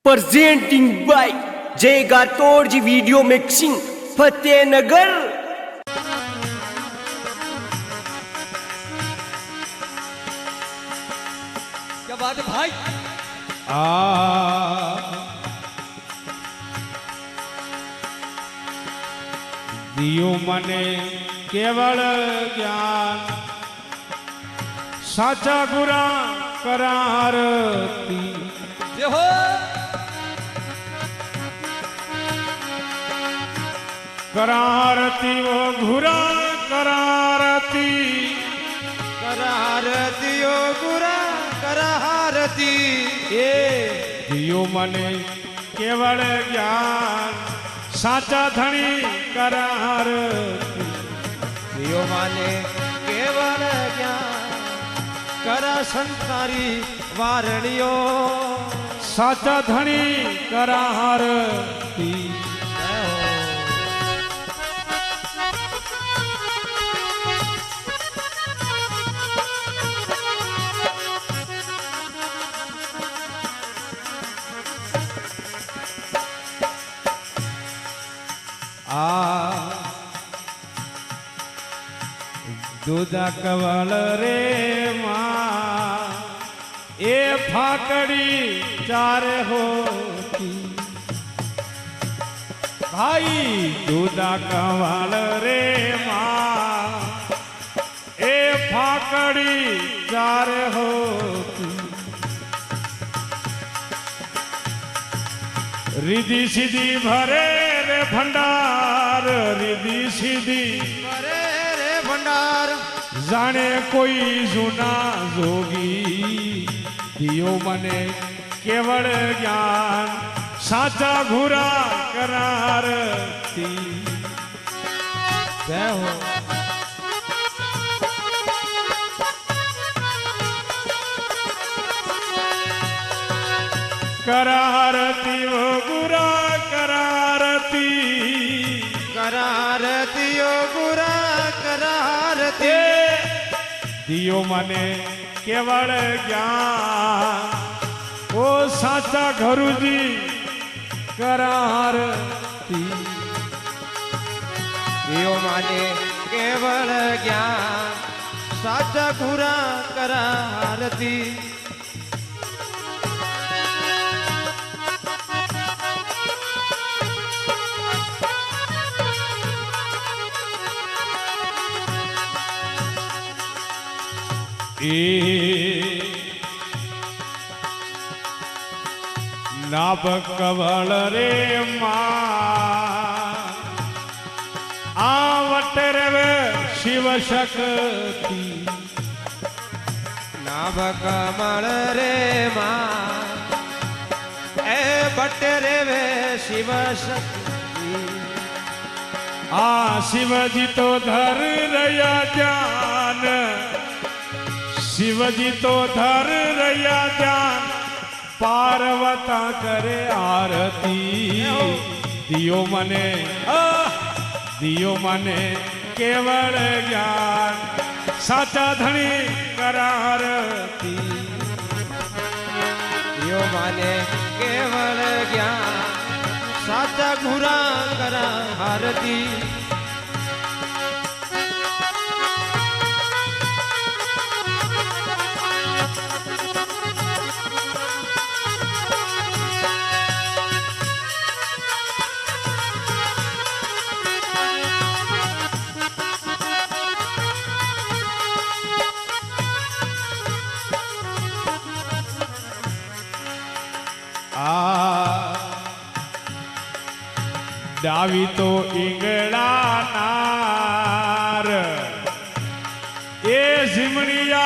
presenting by Jay Gatorji Video Mixing Fatehnagar। क्या बात है भाई। दियो मने केवल ज्ञान साचा गुरा करारती जय हो। करारती वो घुरा करारती करारती ओ गुरा करारती। ए दियो मने केवल ज्ञान साचा धनी करारती दियो माने केवल ज्ञान करा संतारी वारणियो साचा धनी करारती दूधा कवल रे माँ ए फाकड़ी चार होती भाई दूधा कवल रे माँ ए फाकड़ी चार होती रिद्धि सिद्धि भरे रे भंडार रिद्धि सिद्धि भरे रे भंडार जाने कोई जुना जोगी दियो मने केवल ज्ञान साचा घुरा करारती जय हो। करारती वो गुरा करारती करारती ओ गुरा करारती। दियो मने केवल ज्ञान ओ साचा घरुजी करारती दियो माने केवल ज्ञान साचा गुरा करारती। नाभ कवल रे माँ आवट रे शिव शक्ति नाभ कमल रे माँ ए बट रे वे शिव शक्ति। शिवजी तो धर रया जान शिवजी तो धर रया जान पार्वता करे आरती दियो मने केवल ज्ञान साचा धनी करारती दियो माने केवल ज्ञान साचा घुरा करारती। डावी तो इंगड़ा नार ए झिमड़िया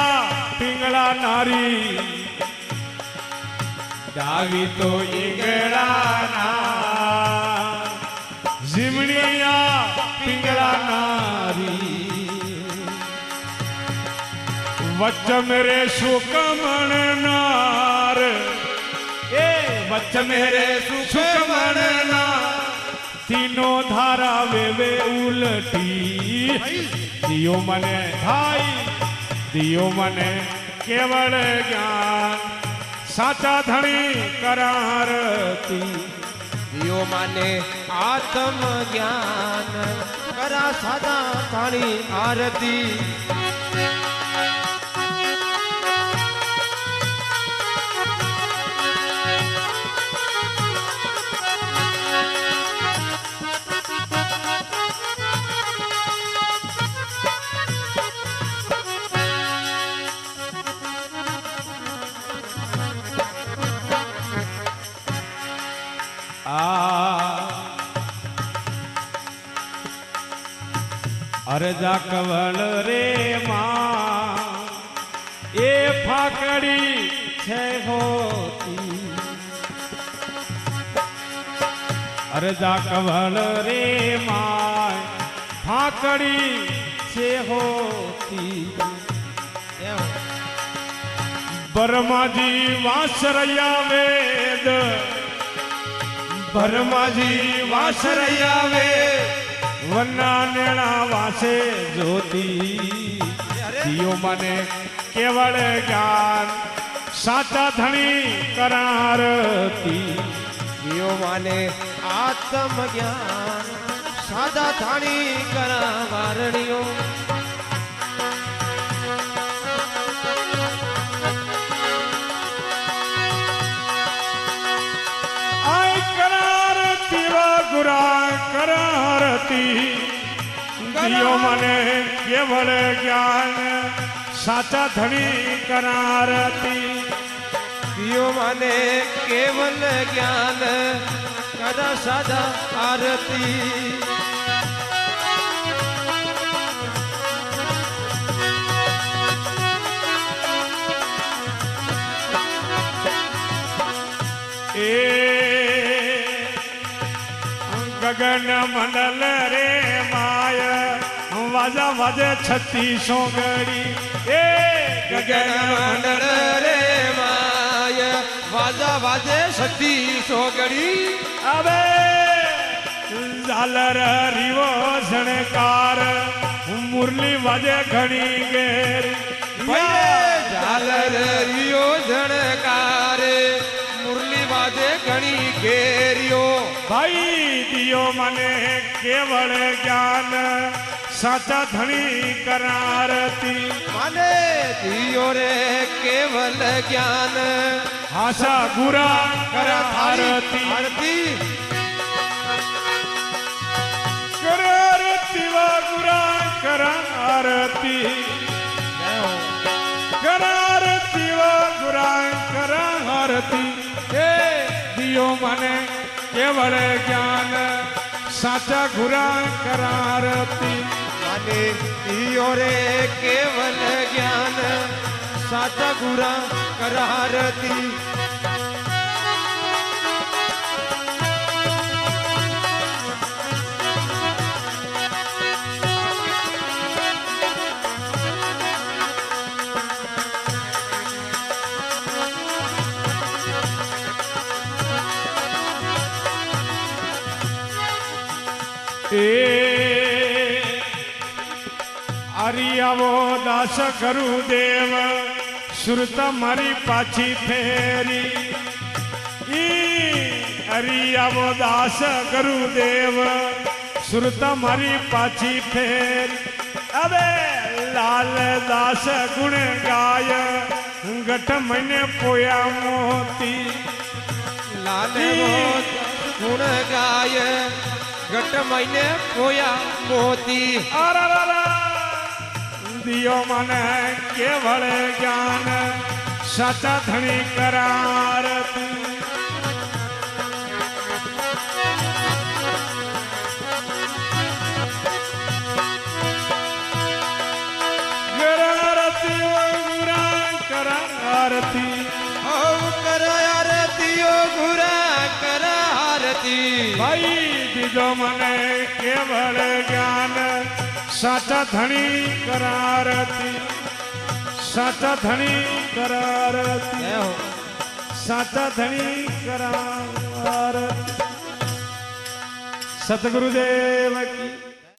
पिंगला नारी डावी तो इंगड़ा नार झिमड़िया पिंगला नारी वच्च मेरे सुकमण नार ए वच्च मेरे सुकमण नार तीनों धारा वे उलटी दियो मने भाई दियो मने केवल ज्ञान સાચા ધણી કરારતી દિયો માને આત્મ જ્ઞાન કરા સાદા થાણી આરતી અરજા કવળ રે માં એ ફાકડી છે હોતી અરજા કવળ રે માં ફાકડી છે હોતી બરમાજી વાસરૈયા વેદ ભરમાજી વાસરૈયા વેદ વના નેણા વાસે જ્યોતિ દિયો મને કેવળ જ્ઞાન સાચા ધણી કરારતી દિયો માને આત્મ જ્ઞાન સાદા થાણી કરા વારણીઓ ગુરા કરારતી દિયો મને કેવળ જ્ઞાન સાચા ધણી કરારતી દિયો મને કેવલ જ્ઞાન કરા સાદા આરતી ગગન મંડલ રે માય વાજા વાજે 36 ઘડી એ ગગન મંડળ રે માય વાજા વાજે 36 ઘડી હવે ઝાલર રીવો ઝણકાર મુરલી વાજે ઘણી ઘેર ઝાલર રીયો ઝણકારે મુરલી વાજે ઘણી ઘેરિયો ભાઈ દિયો મને કેવળ જ્ઞાન સાચા ધણી કરારતી મને દિયો રે કેવલ જ્ઞાન આશા ગુરા કરારતી આરતી કરારતી વા ગુરા કરારતી કરારતી વા ગુરા કરારતી હે દિયો મને કેવળ જ્ઞાન સાચા ગુરા કરારતી મને દિયો રે કેવલ જ્ઞાન સાચા ગુરા કરારતી આવો દાસ ગુરુદેવ સુરત મારી પાછી ફેરી હરી આવો દાસ ગુરુદેવ સુરત મારી પાછી ફેરી હવે લાલ દાસ ગુણ ગાય ગઠ મહિને પોયા મોતી લાલ ગુણ ગાય ગટ મહિને પોયા મોતી દિયો મને કેવળ જ્ઞાન સાચા ધણી કરારતી કરારતી કરારતીઓ ગુરા કરારતી ભાઈ દીધો મને કેવળ જ્ઞાન સાચા ધણી કરારતી સાચા ધણી કરારતી સાચા ધણી કરારતી સતગુરુદેવ કી